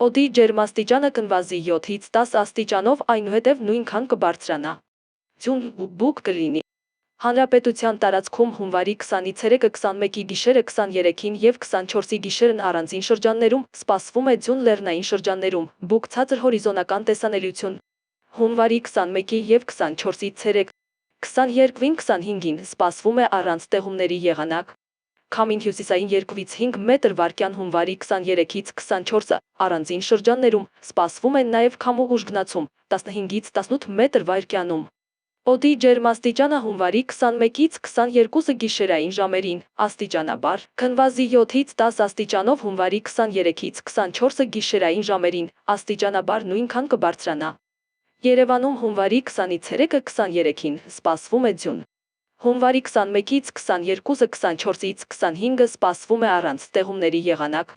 Օդի ջերմաստիճանը կնվազի 7-ից 10 աստիճանով, այնուհետև նույնքան կբարձրանա։ Ձյուն բուք կլինի։ Հանրապետության տարածքում հունվարի 20-ից 3-ը 21-ի գիշերը 23-ին եւ 24-ի գիշերն առանձին շրջաններում սպասվում է ձյուն, լեռնային շրջաններում բուք, ցածր հորիզոնական տեսանելիություն։ Հունվարի 21-ի եւ 24-ից 3, 22-ին 25-ին սպասվում է առանց տեղումների եղանակ։ Քամին հյուսիսային 2-ից 5 մետր վարկյան։ Հունվարի 23-ից 24-ը առանձին շրջաններում սպասվում է նաև քամու ուժգնացում 15-ից 18 մետր վարկյանում։ Օդի ջերմաստիճանը հունվարի 21-ից 22-ը գիշերային ժամերին աստիճանաբար կնվազի 7-ից 10 աստիճանով, հունվարի 23-ից 24-ը գիշերային ժամերին աստիճանաբար նույնքան կբարձրանա։ Երևանում հունվարի 20-ից 3-ը 23-ին սպասվում է ձյուն։ Հունվարի 21-ից 22-ը 24-ից 25-ը սպասվում է առանց տեղումների եղանակ։